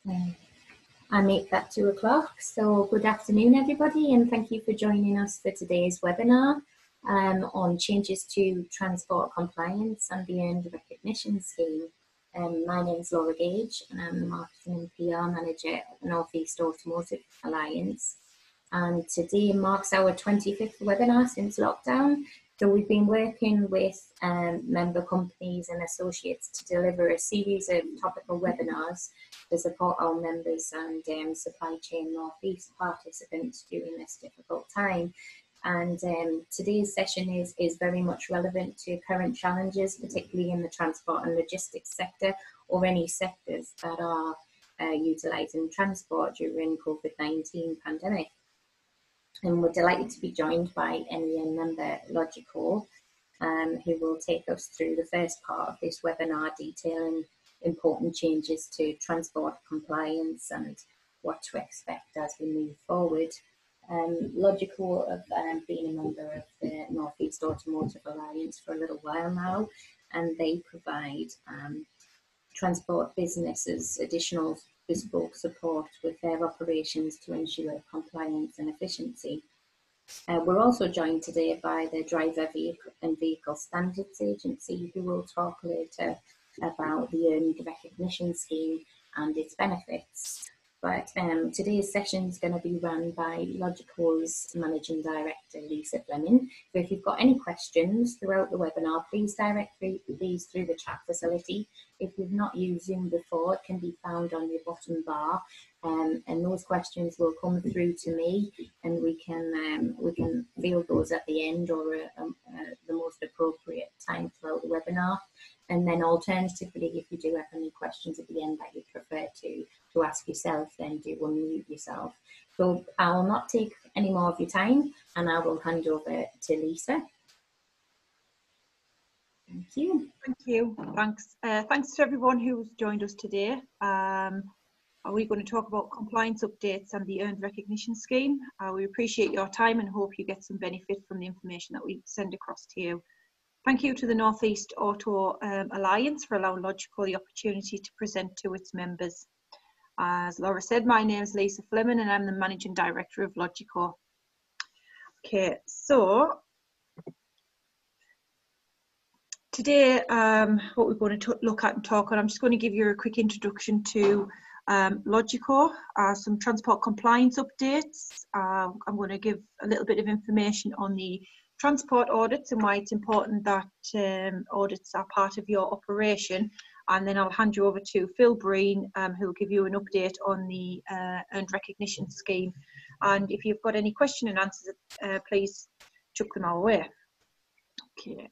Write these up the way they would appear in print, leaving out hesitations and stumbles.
I make that 2 o'clock. So good afternoon, everybody, and thank you for joining us for today's webinar on changes to transport compliance and the earned recognition scheme. My name is Laura Gage, and I'm the Marketing and PR Manager at the North East Automotive Alliance. And today marks our 25th webinar since lockdown. So we've been working with member companies and associates to deliver a series of topical webinars to support our members and supply chain North East participants during this difficult time. And today's session is very much relevant to current challenges, particularly in the transport and logistics sector, or any sectors that are utilising transport during COVID-19 pandemic. And we're delighted to be joined by NEAA Member Logico, who will take us through the first part of this webinar, detailing important changes to transport compliance and what to expect as we move forward. Logico have been a member of the North East Automotive Alliance for a little while now, and they provide transport businesses additional bespoke support with their operations to ensure compliance and efficiency. We're also joined today by the Driver and Vehicle Standards Agency, who will talk later about the earned recognition scheme and its benefits. But today's session is going to be run by Logico's Managing Director, Lisa Fleming. So if you've got any questions throughout the webinar, please direct these through the chat facility. If you've not used Zoom before, it can be found on your bottom bar, and those questions will come through to me, and we can field those at the end or the most appropriate time throughout the webinar. And then alternatively, if you do have any questions at the end that you prefer to ask yourself, then do unmute yourself. So I'll not take any more of your time, and I will hand over to Lisa. Thank you. Thank you. Thanks. Thanks to everyone who's joined us today. We're going to talk about compliance updates and the earned recognition scheme. We appreciate your time and hope you get some benefit from the information that we send across to you. Thank you to the North East Auto Alliance for allowing Logico the opportunity to present to its members. As Laura said, my name is Lisa Fleming and I'm the Managing Director of Logico. Okay, so today what we're going to look at and talk on, I'm just going to give you a quick introduction to Logico, some transport compliance updates. I'm going to give a little bit of information on the transport audits and why it's important that audits are part of your operation, and then I'll hand you over to Phil Breen, who will give you an update on the earned recognition scheme. And if you've got any question and answers, please chuck them our way. Okay.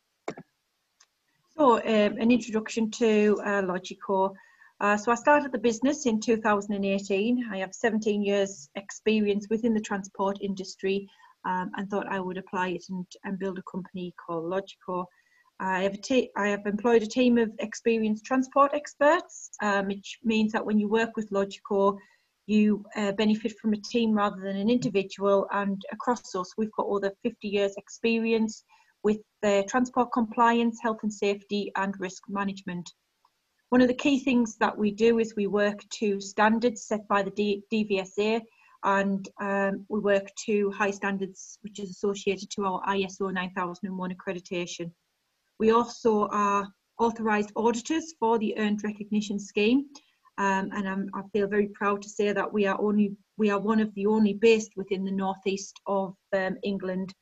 So an introduction to Logico. So I started the business in 2018. I have 17 years experience within the transport industry, and thought I would apply it and build a company called Logico. I have employed a team of experienced transport experts, which means that when you work with Logico, you benefit from a team rather than an individual. And across us, we've got over 50 years experience with transport compliance, health and safety, and risk management. One of the key things that we do is we work to standards set by the DVSA, and we work to high standards which is associated to our ISO 9001 accreditation. We also are authorised auditors for the earned recognition scheme, and I feel very proud to say that we are one of the only based within the northeast of England.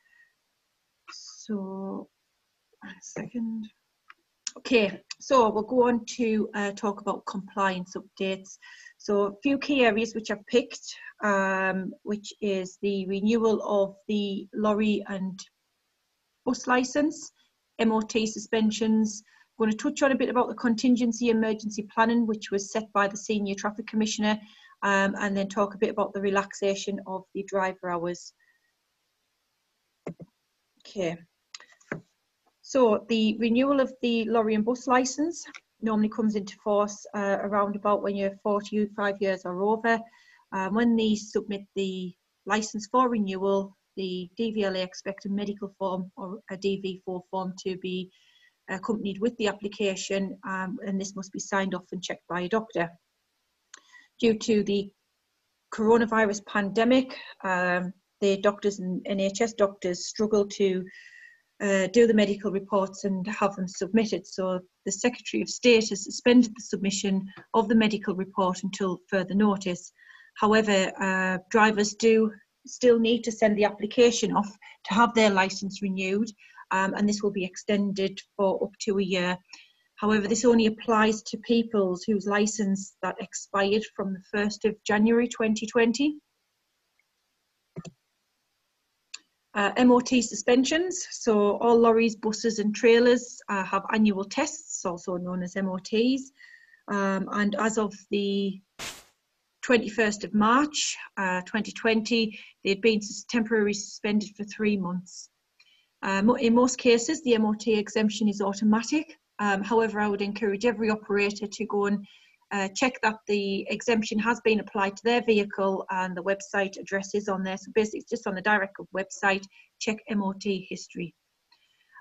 So, a second. Okay, so we'll go on to talk about compliance updates. So a few key areas which I've picked, which is the renewal of the lorry and bus licence, MOT suspensions. I'm going to touch on a bit about the contingency emergency planning, which was set by the Senior Traffic Commissioner, and then talk a bit about the relaxation of the driver hours. Okay. So the renewal of the lorry and bus licence normally comes into force around about when you're 45 years or over. When they submit the licence for renewal, the DVLA expect a medical form or a DV4 form to be accompanied with the application, and this must be signed off and checked by a doctor. Due to the coronavirus pandemic, the doctors and NHS doctors struggle to do the medical reports and have them submitted. So the Secretary of State has suspended the submission of the medical report until further notice. However, drivers do still need to send the application off to have their licence renewed, and this will be extended for up to a year. However, this only applies to people whose licence that expired from the 1st of January 2020. MOT suspensions, so all lorries, buses and trailers have annual tests, also known as MOTs, and as of the 21st of March 2020, they'd been temporarily suspended for 3 months. In most cases, the MOT exemption is automatic. However, I would encourage every operator to go and check that the exemption has been applied to their vehicle, and the website address is on there. So basically, it's just on the Direct website, check MOT history.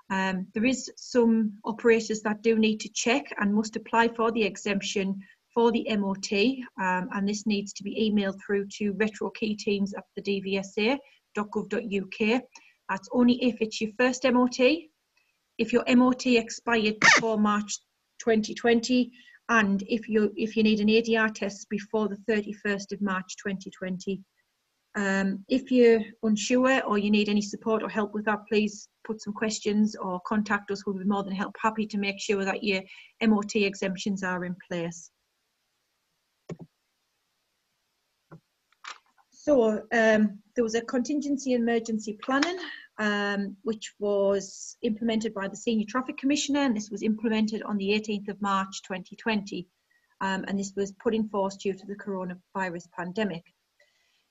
There is some operators that do need to check and must apply for the exemption for the MOT, and this needs to be emailed through to retrokeyteams@thedvsa.gov.uk. That's only if it's your first MOT, if your MOT expired before March 2020, and if you need an ADR test before the 31st of March 2020. If you're unsure or you need any support or help with that, please put some questions or contact us. We'll be more than happy to make sure that your MOT exemptions are in place. So there was a contingency emergency planning which was implemented by the Senior Traffic Commissioner, and this was implemented on the 18th of March 2020, and this was put in force due to the coronavirus pandemic.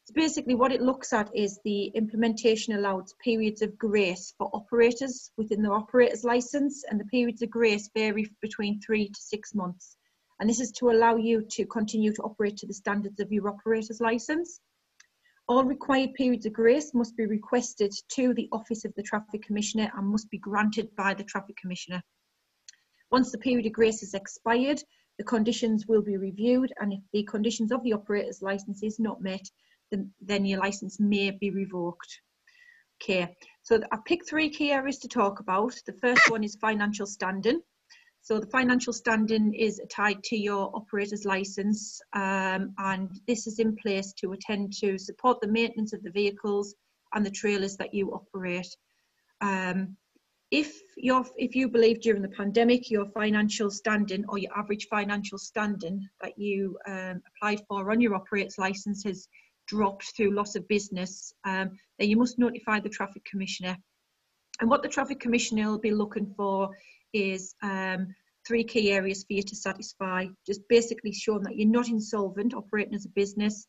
So basically what it looks at is the implementation allows periods of grace for operators within their operator's licence, and the periods of grace vary between 3 to 6 months, and this is to allow you to continue to operate to the standards of your operator's licence. All required periods of grace must be requested to the Office of the Traffic Commissioner and must be granted by the Traffic Commissioner. Once the period of grace is expired, the conditions will be reviewed, and if the conditions of the operator's licence is not met, then your licence may be revoked. Okay, so I've picked 3 key areas to talk about. The first one is financial standing. So the financial standing is tied to your operator's licence, and this is in place to attend to support the maintenance of the vehicles and the trailers that you operate. If you believe during the pandemic your financial standing or your average financial standing that you applied for on your operator's licence has dropped through loss of business, then you must notify the Traffic Commissioner. And what the Traffic Commissioner will be looking for is 3 key areas for you to satisfy. Just basically showing that you're not insolvent, operating as a business,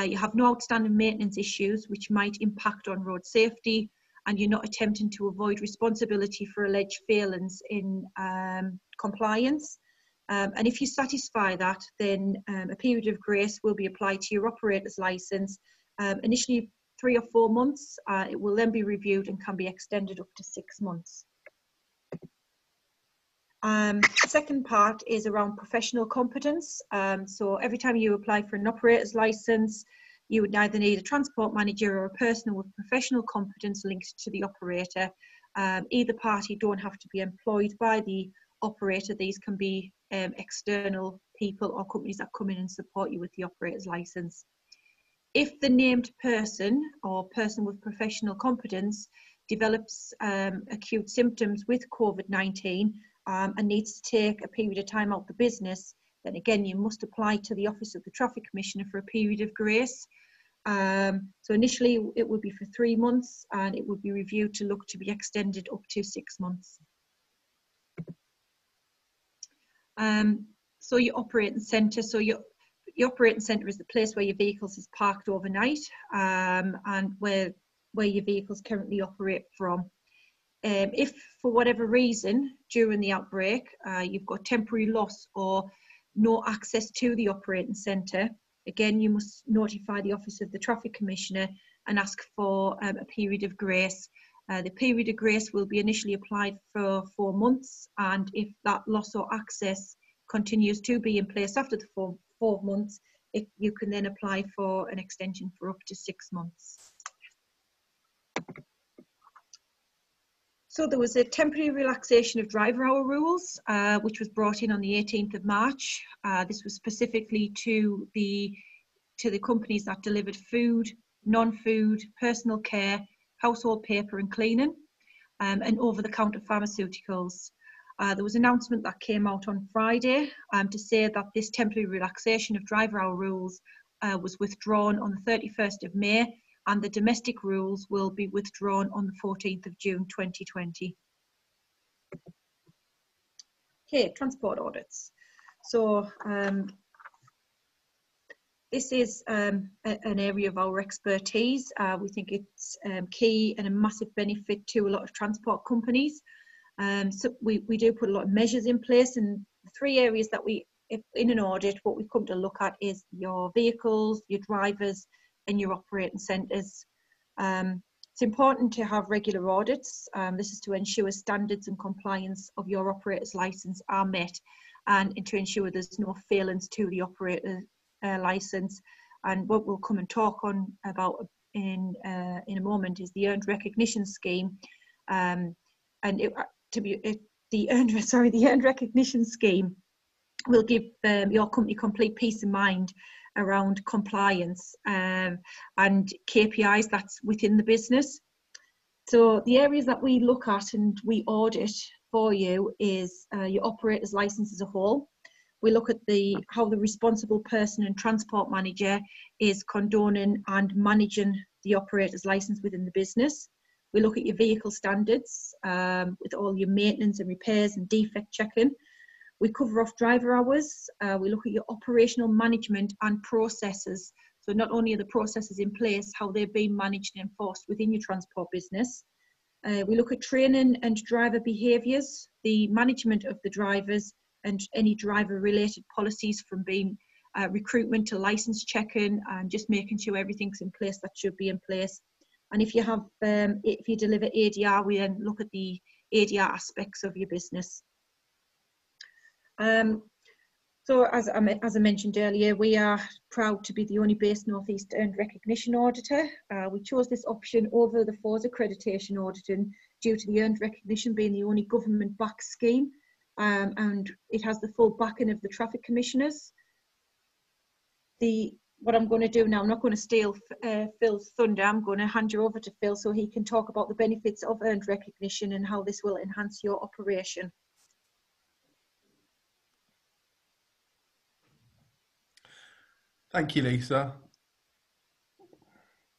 you have no outstanding maintenance issues which might impact on road safety, and you're not attempting to avoid responsibility for alleged failings in compliance. And if you satisfy that, then a period of grace will be applied to your operator's licence. Initially 3 or 4 months, it will then be reviewed and can be extended up to 6 months. Second part is around professional competence. So every time you apply for an operator's licence, you would either need a transport manager or a person with professional competence linked to the operator. Either party don't have to be employed by the operator. These can be external people or companies that come in and support you with the operator's licence. If the named person or person with professional competence develops acute symptoms with COVID-19 and needs to take a period of time out of the business, then again you must apply to the Office of the Traffic Commissioner for a period of grace. So initially it would be for 3 months, and it would be reviewed to look to be extended up to 6 months. So your operating centre. So your operating centre is the place where your vehicles is parked overnight, and where your vehicles currently operate from. If for whatever reason during the outbreak you've got temporary loss or no access to the operating centre, again you must notify the Office of the Traffic Commissioner and ask for a period of grace. The period of grace will be initially applied for 4 months, and if that loss or access continues to be in place after the 4 months, you can then apply for an extension for up to 6 months. So there was a temporary relaxation of driver hour rules, which was brought in on the 18th of March. This was specifically to the companies that delivered food, non-food, personal care, household paper and cleaning, and over-the-counter pharmaceuticals. There was an announcement that came out on Friday to say that this temporary relaxation of driver hour rules was withdrawn on the 31st of May, and the domestic rules will be withdrawn on the 14th of June 2020. Okay, transport audits. So this is an area of our expertise. We think it's key and a massive benefit to a lot of transport companies. So we do put a lot of measures in place, and the 3 areas that in an audit, what we come to look at is your vehicles, your drivers, and your operating centres. It's important to have regular audits. This is to ensure standards and compliance of your operator's licence are met, and to ensure there's no failings to the operator licence. And what we'll come and talk on about in a moment is the earned recognition scheme. The earned recognition scheme will give your company complete peace of mind around compliance and KPIs that's within the business. So the areas that we look at and we audit for you is your operator's license as a whole. We look at how the responsible person and transport manager is condoning and managing the operator's license within the business. We look at your vehicle standards with all your maintenance and repairs and defect checking. We cover off driver hours. We look at your operational management and processes. So not only are the processes in place, how they're being managed and enforced within your transport business. We look at training and driver behaviours, the management of the drivers and any driver related policies, from being recruitment to licence checking, and just making sure everything's in place that should be in place. And if you deliver ADR, we then look at the ADR aspects of your business. So as I mentioned earlier, we are proud to be the only based North East earned recognition auditor. We chose this option over the FORS accreditation auditing due to the earned recognition being the only government-backed scheme, and it has the full backing of the traffic commissioners. What I'm going to do now, I'm not going to steal Phil's thunder. I'm going to hand you over to Phil so he can talk about the benefits of earned recognition and how this will enhance your operation. Thank you, Lisa.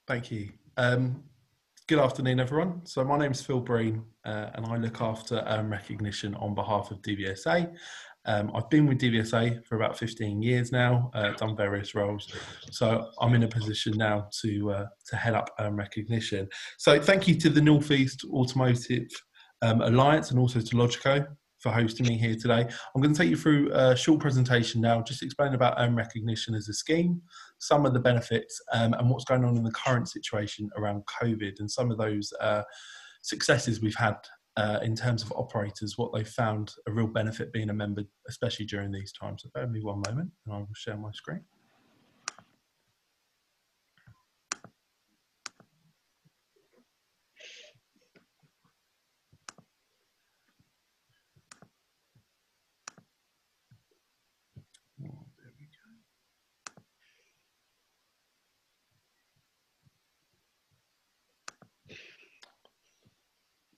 Thank you. Good afternoon, everyone. So my name is Phil Breen, and I look after recognition on behalf of DVSA. I've been with DVSA for about 15 years now, done various roles. So I'm in a position now to head up recognition. So thank you to the North East Automotive Alliance and also to Logico for hosting me here today. I'm going to take you through a short presentation now, just explain about recognition as a scheme, some of the benefits, and what's going on in the current situation around COVID, and some of those successes we've had in terms of operators, what they found a real benefit being a member, especially during these times. So bear with me one moment and I will share my screen.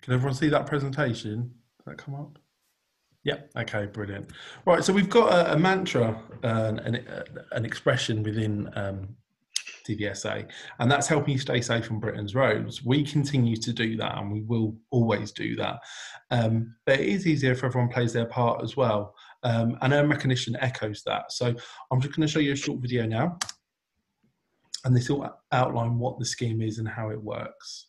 Can everyone see that presentation? Does that come up? Yeah, okay, brilliant. Right, so we've got a mantra, an expression within DVSA, and that's helping you stay safe on Britain's roads. We continue to do that, and we will always do that. But it is easier if everyone plays their part as well. And earned recognition echoes that. So I'm just going to show you a short video now, and this will outline what the scheme is and how it works.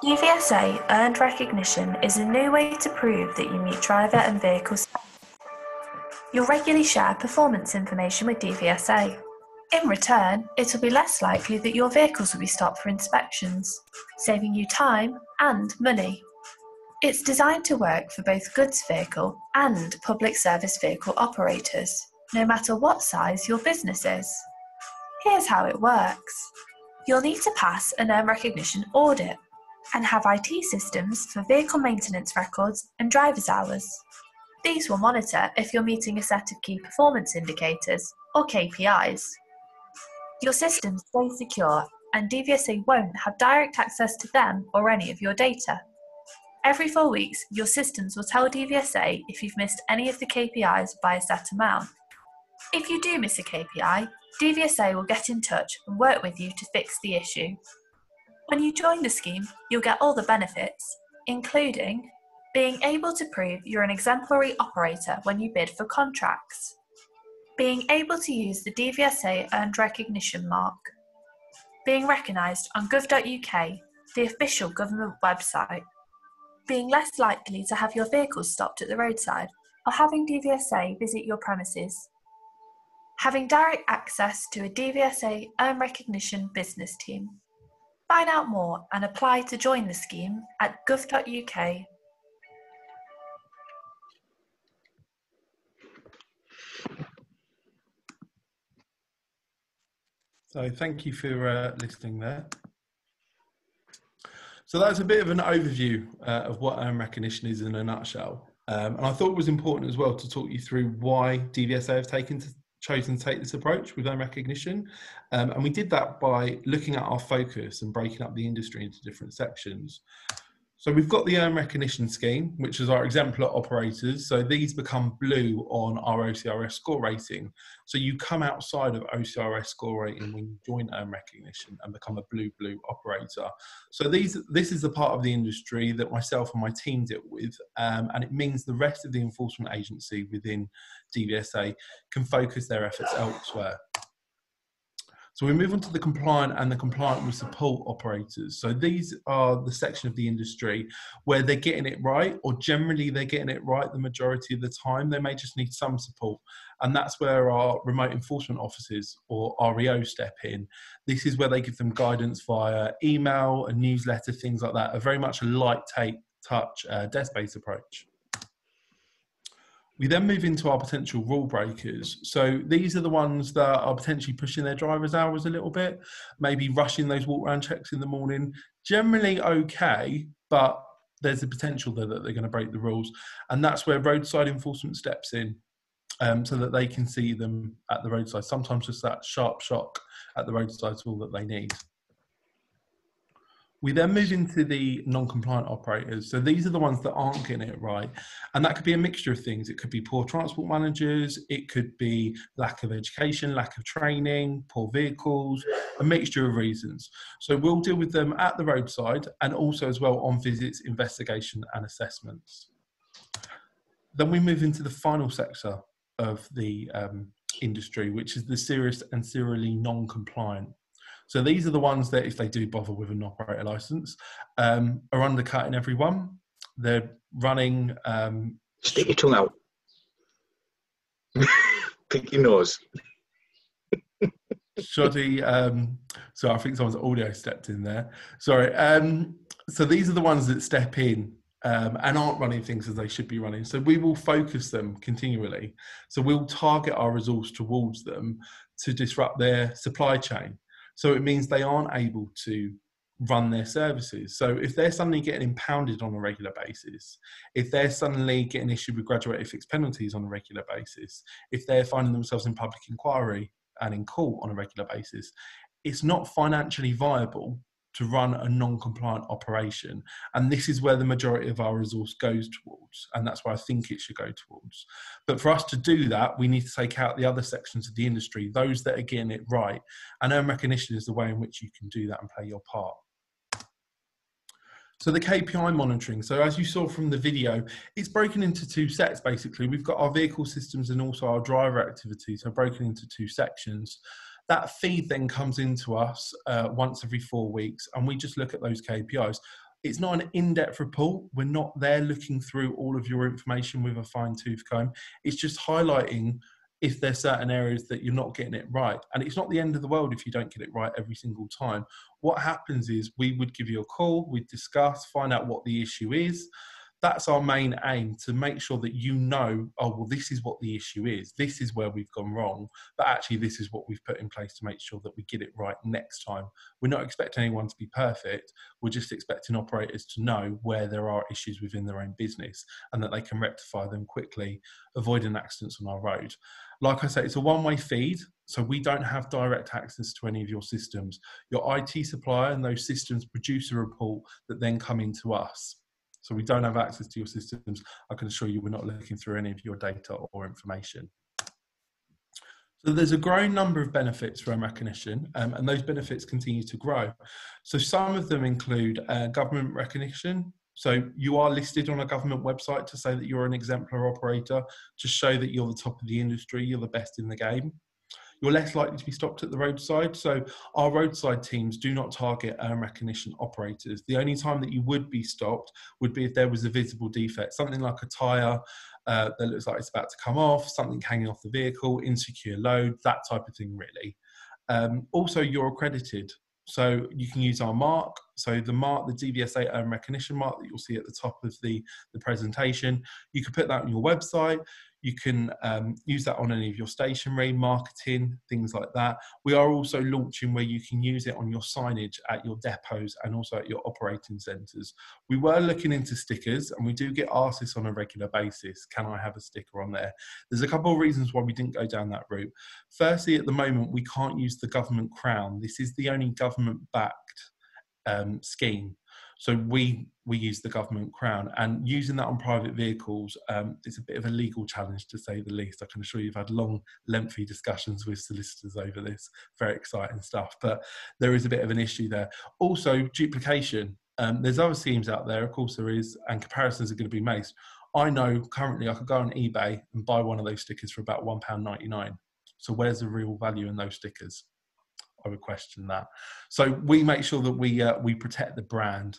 DVSA earned recognition is a new way to prove that you meet driver and vehicle standards. You'll regularly share performance information with DVSA. In return, it will be less likely that your vehicles will be stopped for inspections, saving you time and money. It's designed to work for both goods vehicle and public service vehicle operators, no matter what size your business is. Here's how it works. You'll need to pass a name recognition audit and have IT systems for vehicle maintenance records and driver's hours. These will monitor if you're meeting a set of key performance indicators, or KPIs. Your systems stay secure, and DVSA won't have direct access to them or any of your data. Every 4 weeks, your systems will tell DVSA if you've missed any of the KPIs by a set amount. If you do miss a KPI, DVSA will get in touch and work with you to fix the issue. When you join the scheme, you'll get all the benefits, including being able to prove you're an exemplary operator when you bid for contracts, being able to use the DVSA Earned Recognition mark, being recognised on gov.uk, the official government website, being less likely to have your vehicles stopped at the roadside or having DVSA visit your premises, having direct access to a DVSA Earned Recognition business team. Find out more and apply to join the scheme at gov.uk. So thank you for listening there. So that's a bit of an overview of what earned recognition is in a nutshell. And I thought it was important as well to talk you through why DVSA have chosen to take this approach with earned recognition. And we did that by looking at our focus and breaking up the industry into different sections. So we've got the earned recognition scheme, which is our exemplar operators. So these become blue on our OCRS score rating. So you come outside of OCRS score rating when you join earned recognition and become a blue operator. So this is the part of the industry that myself and my team deal with, and it means the rest of the enforcement agency within DVSA can focus their efforts elsewhere. So we move on to the compliant and the compliant with support operators. So these are the section of the industry where they're getting it right, or generally they're getting it right the majority of the time. They may just need some support. And that's where our remote enforcement officers, or REO, step in. This is where they give them guidance via email, a newsletter, things like that, a very much a light touch desk-based approach. We then move into our potential rule breakers. So these are the ones that are potentially pushing their driver's hours a little bit, maybe rushing those walk-around checks in the morning. Generally okay, but there's a potential there that they're going to break the rules. And that's where roadside enforcement steps in, so that they can see them at the roadside. Sometimes just that sharp shock at the roadside is all that they need. We then move into the non-compliant operators. So these are the ones that aren't getting it right. And that could be a mixture of things. It could be poor transport managers. It could be lack of education, lack of training, poor vehicles, a mixture of reasons. So we'll deal with them at the roadside and also as well on visits, investigation and assessments. Then we move into the final sector of the industry, which is the serious and serially non-compliant. So these are the ones that, if they do bother with an operator license, are undercutting everyone. They're running... Stick your tongue out. Pick your nose. Shoddy, so I think someone's audio stepped in there. Sorry. So these are the ones that step in and aren't running things as they should be running. So we will focus them continually. So we'll target our resource towards them to disrupt their supply chain. So it means they aren't able to run their services. So if they're suddenly getting impounded on a regular basis, if they're suddenly getting issued with graduated fixed penalties on a regular basis, if they're finding themselves in public inquiry and in court on a regular basis, it's not financially viable to run a non-compliant operation. And this is where the majority of our resource goes towards. And that's where I think it should go towards. But for us to do that, we need to take out the other sections of the industry, those that are getting it right. And earned recognition is the way in which you can do that and play your part. So the KPI monitoring. So as you saw from the video, it's broken into two sets, basically. We've got our vehicle systems and also our driver activities, so broken into two sections. That feed then comes into us once every 4 weeks, and we just look at those KPIs. It's not an in-depth report. We're not there looking through all of your information with a fine-tooth comb. It's just highlighting if there's certain areas that you're not getting it right. And it's not the end of the world if you don't get it right every single time. What happens is we would give you a call, we'd discuss, find out what the issue is. that's our main aim, to make sure that you know, oh, well, this is what the issue is. This is where we've gone wrong. But actually, this is what we've put in place to make sure that we get it right next time. We're not expecting anyone to be perfect. We're just expecting operators to know where there are issues within their own business and that they can rectify them quickly, avoiding accidents on our road. Like I say, it's a one-way feed, so we don't have direct access to any of your systems. Your IT supplier and those systems produce a report that then come into us. So we don't have access to your systems. I can assure you we're not looking through any of your data or information. So there's a growing number of benefits from recognition, and those benefits continue to grow. So some of them include government recognition. So you are listed on a government website to say that you're an exemplar operator, to show that you're the top of the industry, you're the best in the game. You're less likely to be stopped at the roadside. So our roadside teams do not target recognition operators. The only time that you would be stopped would be if there was a visible defect, something like a tyre that looks like it's about to come off, something hanging off the vehicle, insecure load, that type of thing really. Also, you're accredited. So you can use our mark. So the mark, the DVSA recognition mark that you'll see at the top of the presentation, you can put that on your website. You can use that on any of your stationery, marketing, things like that. We are also launching where you can use it on your signage at your depots and also at your operating centres. We were looking into stickers, and we do get asked this on a regular basis. Can I have a sticker on there? There's a couple of reasons why we didn't go down that route. Firstly, at the moment, we can't use the government crown. This is the only government-backed scheme. So we use the government crown, and using that on private vehicles is a bit of a legal challenge, to say the least. I can assure you've had long, lengthy discussions with solicitors over this. Very exciting stuff, but there is a bit of an issue there. Also, duplication. There's other schemes out there, of course there is, and comparisons are going to be made. I know currently I could go on eBay and buy one of those stickers for about £1.99. So where's the real value in those stickers? I would question that. So we make sure that we protect the brand.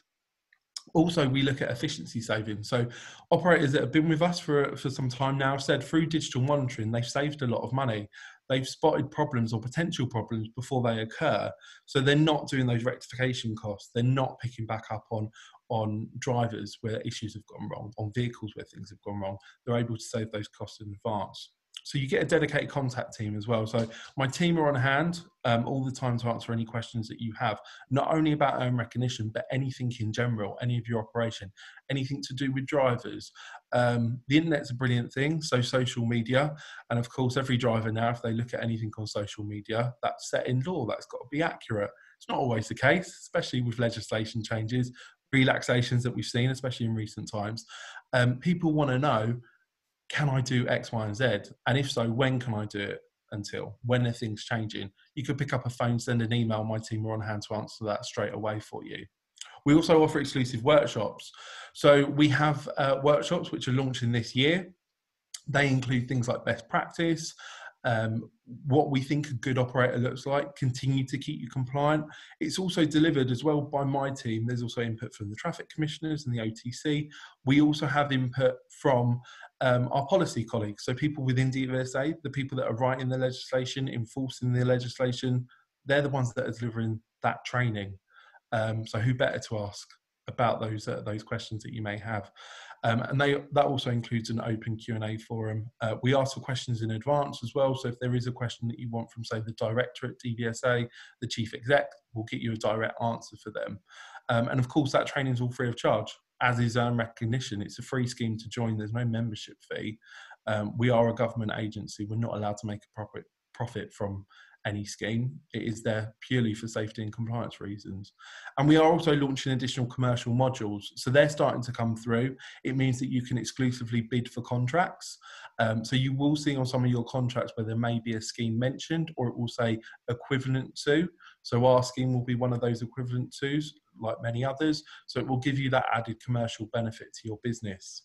Also, we look at efficiency savings. So operators that have been with us for some time now said through digital monitoring, they've saved a lot of money. They've spotted problems or potential problems before they occur. So they're not doing those rectification costs. They're not picking back up on drivers where issues have gone wrong, on vehicles where things have gone wrong. They're able to save those costs in advance. So you get a dedicated contact team as well. So my team are on hand all the time to answer any questions that you have, not only about recognition, but anything in general, any of your operation, anything to do with drivers. The internet's a brilliant thing, so social media. And of course, every driver now, if they look at anything on social media, that's set in law, that's got to be accurate. It's not always the case, especially with legislation changes, relaxations that we've seen, especially in recent times. People want to know, can I do X, Y, and Z? And if so, when can I do it? Until when are things changing? You could pick up a phone, send an email. My team are on hand to answer that straight away for you. We also offer exclusive workshops. So we have workshops which are launching this year. They include things like best practice, what we think a good operator looks like, continue to keep you compliant. It's also delivered as well by my team. There's also input from the traffic commissioners and the OTC. We also have input from our policy colleagues, so people within DVSA, the people that are writing the legislation, enforcing the legislation, they're the ones that are delivering that training. So who better to ask about those questions that you may have? And that also includes an open Q&A forum. We ask for questions in advance as well, so if there is a question that you want from, say, the director at DVSA, the chief exec, we'll get you a direct answer for them. And of course, that training is all free of charge, as is recognition. It's a free scheme to join. There's no membership fee. We are a government agency. We're not allowed to make a profit from any scheme. It is there purely for safety and compliance reasons. And we are also launching additional commercial modules. So they're starting to come through. It means that you can exclusively bid for contracts. So you will see on some of your contracts where there may be a scheme mentioned, or it will say equivalent to. So our scheme will be one of those equivalent tos, like many others. So it will give you that added commercial benefit to your business.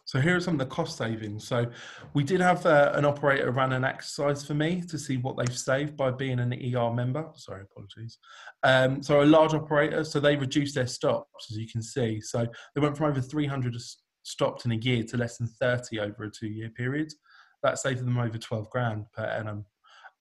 So here are some of the cost savings. So we did have an operator run an exercise for me to see what they've saved by being an NEAA member. Sorry, apologies. So a large operator, so they reduced their stops, as you can see. So they went from over 300 stopped in a year to less than 30 over a 2-year period. That saved them over 12 grand per annum.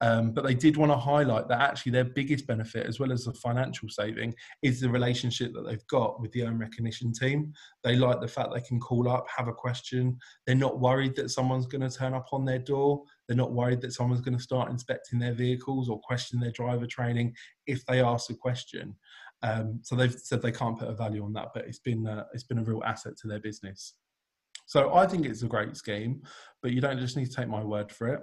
But they did want to highlight that actually their biggest benefit, as well as the financial saving, is the relationship that they've got with the own recognition team. They like the fact they can call up, have a question. They're not worried that someone's going to turn up on their door. They're not worried that someone's going to start inspecting their vehicles or question their driver training if they ask a question. So they've said they can't put a value on that, but it's been a real asset to their business. So I think it's a great scheme, but you don't just need to take my word for it.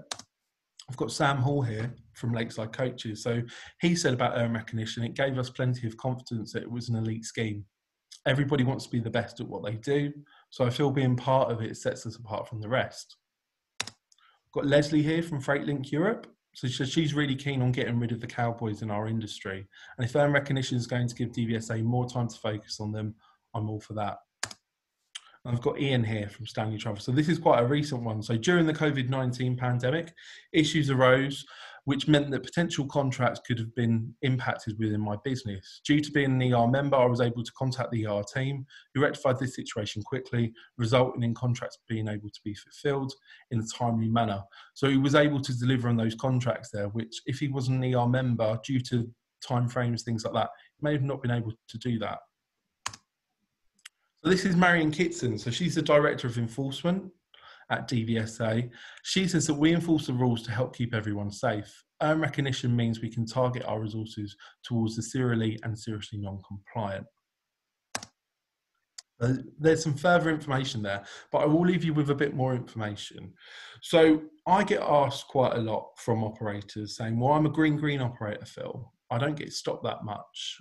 I've got Sam Hall here from Lakeside Coaches. So he said about earn recognition, it gave us plenty of confidence that it was an elite scheme. Everybody wants to be the best at what they do. So I feel being part of it sets us apart from the rest. I've got Leslie here from Freightlink Europe. So she's really keen on getting rid of the cowboys in our industry. And if earn recognition is going to give DVSA more time to focus on them, I'm all for that. I've got Ian here from Stanley Travel. So this is quite a recent one. So during the COVID-19 pandemic, issues arose, which meant that potential contracts could have been impacted within my business. Due to being an NEAA member, I was able to contact the ER team, who rectified this situation quickly, resulting in contracts being able to be fulfilled in a timely manner. So he was able to deliver on those contracts there, which if he was an ER member, due to timeframes, things like that, he may have not been able to do that. So this is Marian Kitson. So she's the Director of Enforcement at DVSA. She says that we enforce the rules to help keep everyone safe. Earn recognition means we can target our resources towards the serially and seriously non-compliant. There's some further information there, but I will leave you with a bit more information. So I get asked quite a lot from operators saying, well, I'm a green operator, Phil. I don't get stopped that much.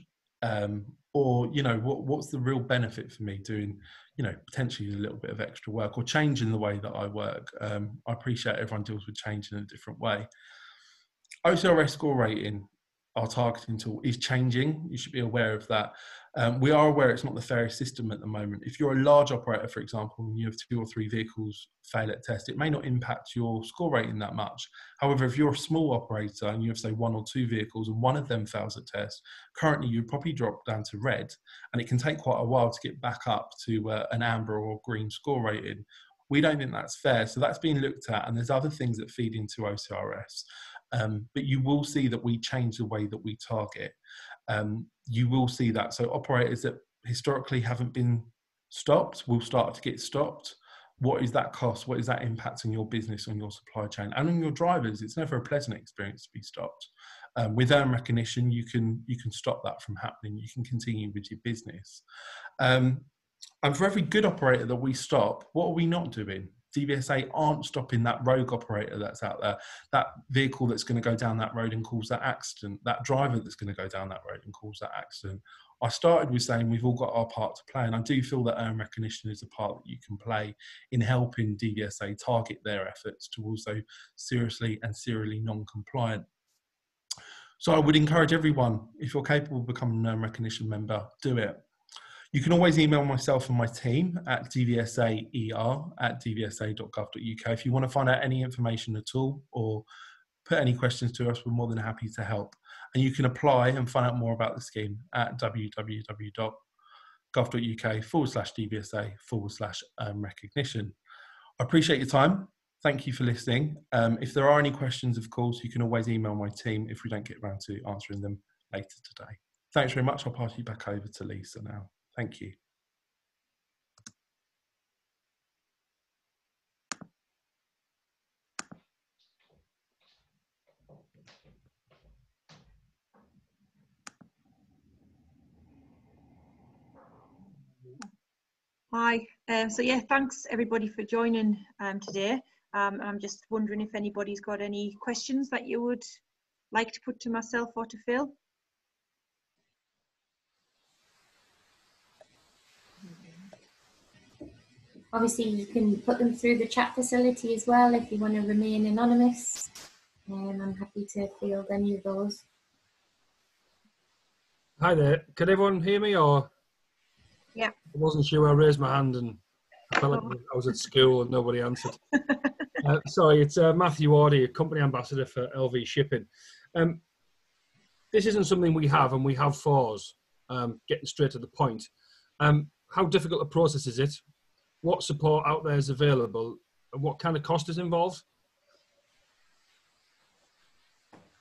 Or, you know, what's the real benefit for me doing, you know, potentially a little bit of extra work or changing the way that I work? I appreciate everyone deals with change in a different way. OCRS score rating, our targeting tool, is changing. You should be aware of that. We are aware it's not the fairest system at the moment. If you're a large operator, for example, and you have 2 or 3 vehicles fail at test, it may not impact your score rating that much. However, if you're a small operator and you have, say, 1 or 2 vehicles and one of them fails at test, currently you'd probably drop down to red, and it can take quite a while to get back up to an amber or green score rating. We don't think that's fair, so that's being looked at, and there's other things that feed into OCRS. But you will see that we change the way that we target. You will see that. So operators that historically haven't been stopped will start to get stopped. What is that cost? What is that impact on your business, on your supply chain, and on your drivers? It's never a pleasant experience to be stopped. With earn recognition, you can stop that from happening. You can continue with your business. And for every good operator that we stop, what are we not doing? DVSA aren't stopping that rogue operator that's out there, that vehicle that's going to go down that road and cause that accident, that driver that's going to go down that road and cause that accident. I started with saying we've all got our part to play, and I do feel that earn recognition is a part that you can play in helping DVSA target their efforts towards those seriously and serially non-compliant. So I would encourage everyone, if you're capable of becoming an earn recognition member, do it. You can always email myself and my team at dvsaer@dvsa.gov.uk if you want to find out any information at all or put any questions to us. We're more than happy to help. And you can apply and find out more about the scheme at www.gov.uk/DVSA/recognition. I appreciate your time. Thank you for listening. If there are any questions, of course, you can always email my team if we don't get around to answering them later today. Thanks very much. I'll pass you back over to Lisa now. Thank you. Hi, so yeah, thanks everybody for joining today. I'm just wondering if anybody's got any questions that you would like to put to myself or to Phil. Obviously, you can put them through the chat facility as well if you want to remain anonymous. I'm happy to field any of those. Hi there. Can everyone hear me? Or Yeah. I wasn't sure. I raised my hand and I felt like I was at school and nobody answered. Sorry, it's Matthew Wardy, company ambassador for LV Shipping. This isn't something we have, and we have for us. Getting straight to the point. How difficult a process is it? What support out there is available, and what kind of cost is involved?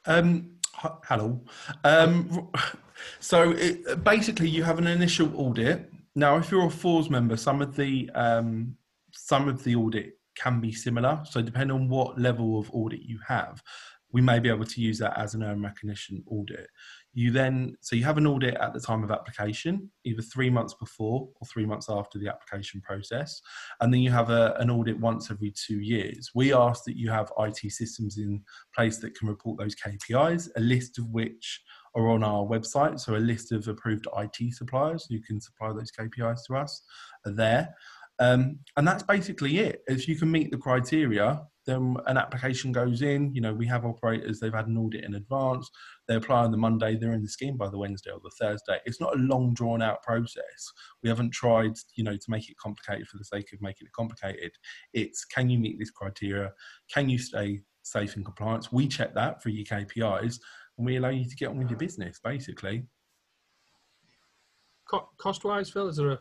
Hello. Basically, you have an initial audit. Now, if you're a FORS member, some of the audit can be similar. So depending on what level of audit you have, we may be able to use that as an earn recognition audit. You have an audit at the time of application, either 3 months before or 3 months after the application process. And then you have an audit once every 2 years. We ask that you have IT systems in place that can report those KPIs, a list of which are on our website. So a list of approved IT suppliers who can supply those KPIs to us are there. And that's basically it. If you can meet the criteria, then an application goes in. You know, we have operators, they've had an audit in advance, they apply on the Monday, they're in the scheme by the Wednesday or the Thursday. It's not a long drawn out process. We haven't tried, to make it complicated for the sake of making it complicated. It's, can you meet this criteria? Can you stay safe and compliance? We check that for your KPIs and we allow you to get on with your business, basically. Cost-wise, Phil, is there a...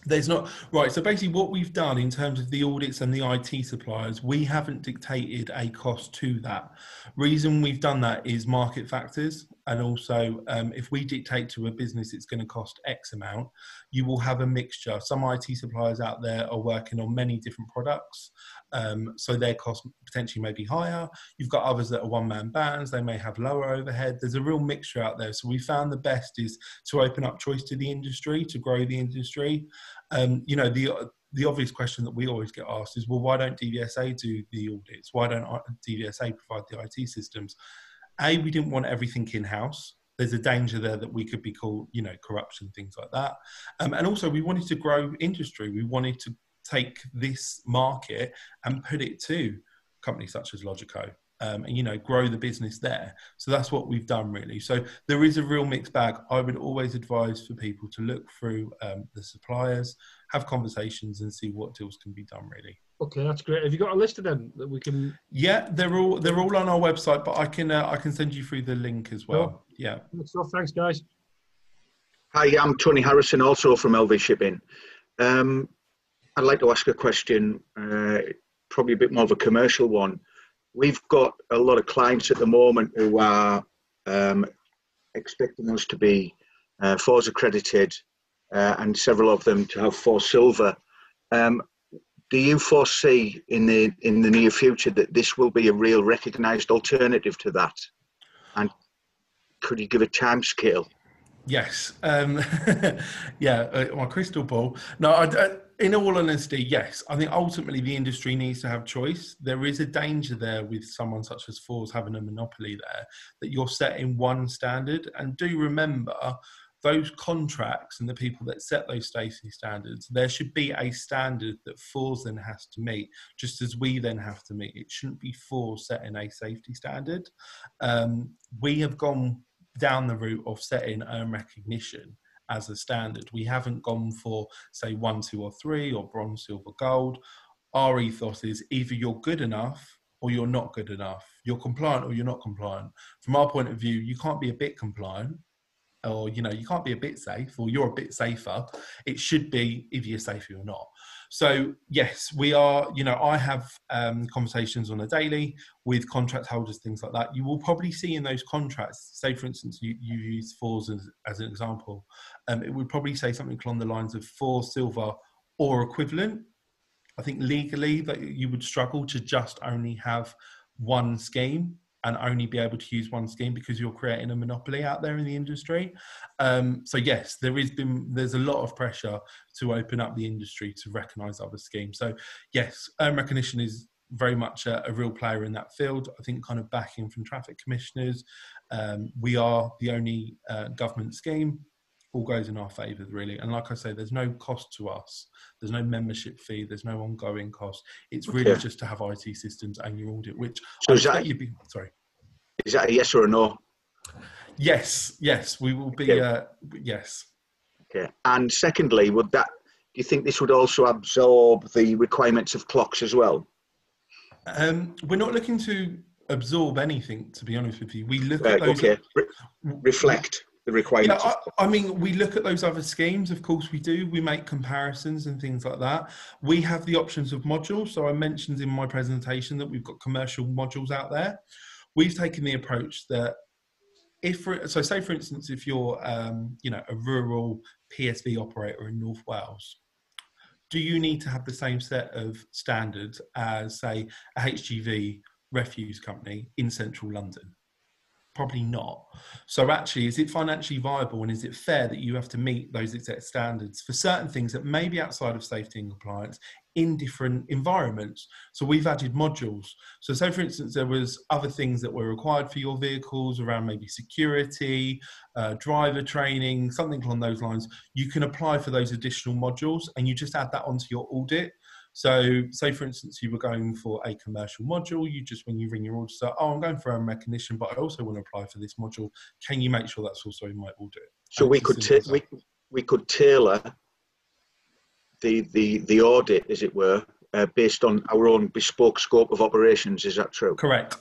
There's not, right, so basically what we've done in terms of the audits and the IT suppliers, we haven't dictated a cost to that. Reason we've done that is market factors, and also if we dictate to a business it's going to cost X amount, you will have a mixture. Some IT suppliers out there are working on many different products, so their cost potentially may be higher. You've got others that are one-man bands, they may have lower overhead. There's a real mixture out there. So we found the best is to open up choice to the industry, to grow the industry. The obvious question that we always get asked is, well, why don't DVSA do the audits? Why don't DVSA provide the IT systems? We didn't want everything in-house. There's a danger there that we could be called, corruption, things like that. And also we wanted to grow industry. We wanted to take this market and put it to companies such as Logico. And grow the business there. So that's what we've done, really. So there is a real mixed bag. I would always advise for people to look through the suppliers, have conversations, and see what deals can be done, really. Okay, that's great. Have you got a list of them that we can? Yeah, they're all on our website, but I can send you through the link as well. Oh, yeah. Good stuff. Thanks, guys. Hi, I'm Tony Harrison, also from LV Shipping. I'd like to ask a question, probably a bit more of a commercial one. We've got a lot of clients at the moment who are expecting us to be FORS accredited, and several of them to have FORS Silver. Do you foresee in the near future that this will be a real recognised alternative to that? And could you give a time scale? Yes. My crystal ball. No, in all honesty, yes. I think ultimately the industry needs to have choice. There is a danger there with someone such as FORS having a monopoly there, that you're setting one standard. And do remember, those contracts and the people that set those safety standards, there should be a standard that FORS then has to meet, just as we then have to meet. It shouldn't be FORS setting a safety standard. We have gone down the route of setting earn recognition as a standard. We haven't gone for, say, 1, 2, or 3, or bronze, silver, gold. Our ethos is either you're good enough or you're not good enough. You're compliant or you're not compliant. From our point of view, you can't be a bit compliant, or you can't be a bit safe, or you're a bit safer. It should be either you're safe or you're not. So yes, we are, I have conversations on a daily with contract holders, things like that. You will probably see in those contracts, say for instance, you use FORS as an example, it would probably say something along the lines of FORS Silver or equivalent. I think legally that you would struggle to just only have one scheme and only be able to use one scheme, because you're creating a monopoly out there in the industry. So yes, there's a lot of pressure to open up the industry to recognise other schemes. So yes, earn recognition is very much a real player in that field. I think kind of backing from traffic commissioners. We are the only government scheme. All goes in our favour, really. And like I say, there's no cost to us. There's no membership fee. There's no ongoing cost. It's really just to have IT systems and your audit, which so is that a yes or a no? Yes, we will be, yes. Okay. And secondly, do you think this would also absorb the requirements of clocks as well? We're not looking to absorb anything, to be honest with you. We look at those... reflect the requirements. I mean, we look at those other schemes, of course we do. We make comparisons and things like that. We have the options of modules. So I mentioned in my presentation that we've got commercial modules out there. we've taken the approach that say for instance, if you're you know, a rural PSV operator in North Wales, do you need to have the same set of standards as, say, a HGV refuse company in central London? Probably not. So actually, is it financially viable, and is it fair that you have to meet those exact standards for certain things that may be outside of safety and compliance in different environments? So we've added modules. So say, for instance, there was other things that were required for your vehicles around maybe security, driver training, something along those lines. You can apply for those additional modules, and you just add that onto your audit. So say, for instance, you were going for a commercial module, you just, when you ring your auditor, oh, I'm going for recognition, but I also want to apply for this module. Can you make sure that's also in my audit? So we could tailor the audit, as it were, based on our own bespoke scope of operations. Is that true? Correct.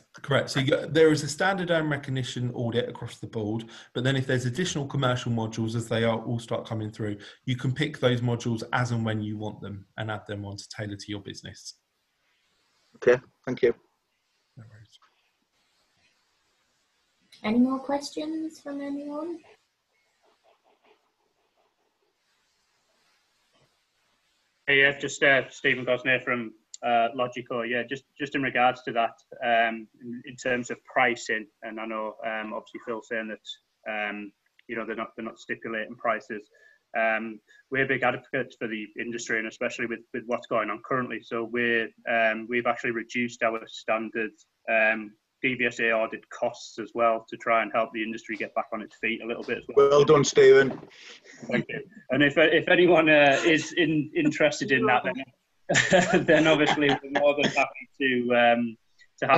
So there is a standard recognition audit across the board, but then if there's additional commercial modules, as they all start coming through, you can pick those modules as and when you want them and add them on to tailor to your business. Okay, thank you. No worries. Any more questions from anyone? Hey, yeah, just Stephen Gosney from Logico. Yeah, just in regards to that, in terms of pricing, and I know obviously Phil's saying that you know, they're not stipulating prices. We're big advocates for the industry, and especially with what's going on currently. So we've actually reduced our standard DVSA audit costs as well, to try and help the industry get back on its feet a little bit as well. Well done, Stephen. Thank you. And if anyone is interested in that, then obviously we're more than happy to have.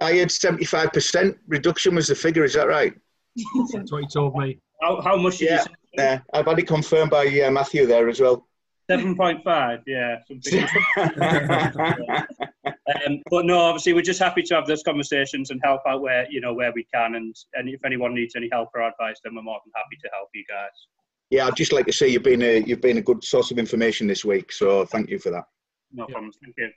I had 75% reduction was the figure. Is that right? That's what he told me. How much did you say? Yeah, I've had it confirmed by Matthew there as well. 7.5, yeah. But no, obviously we're just happy to have those conversations and help out where we can, and if anyone needs any help or advice, then we're more than happy to help you guys. Yeah, I'd just like to say you've been a good source of information this week, so thank you for that. No problems, thank you.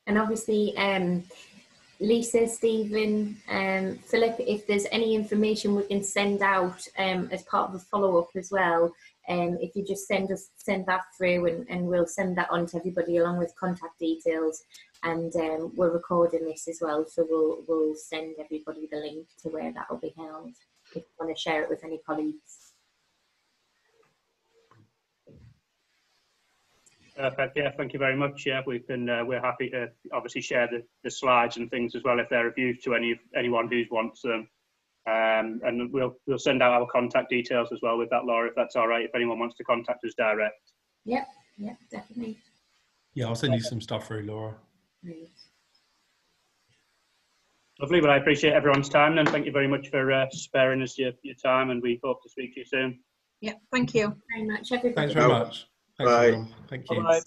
And obviously, Lisa, Stephen, Philip, if there's any information we can send out as part of a follow-up as well, if you just send that through, and we'll send that on to everybody along with contact details, and we're recording this as well, so we'll send everybody the link to where that will be held if you want to share it with any colleagues. Perfect. Yeah, thank you very much. Yeah, we're happy to obviously share the slides and things as well if they're of use to anyone who wants them. And we'll send out our contact details as well with that, Laura, if that's all right, if anyone wants to contact us direct. Yep, definitely. Yeah, I'll send you some stuff through, Laura. Great. Lovely. Well, I appreciate everyone's time, and thank you very much for sparing us your time, and we hope to speak to you soon. Yeah, thank you. Very much, everybody. Thanks very much. Thanks, Bye. everyone. Thank you. Bye-bye.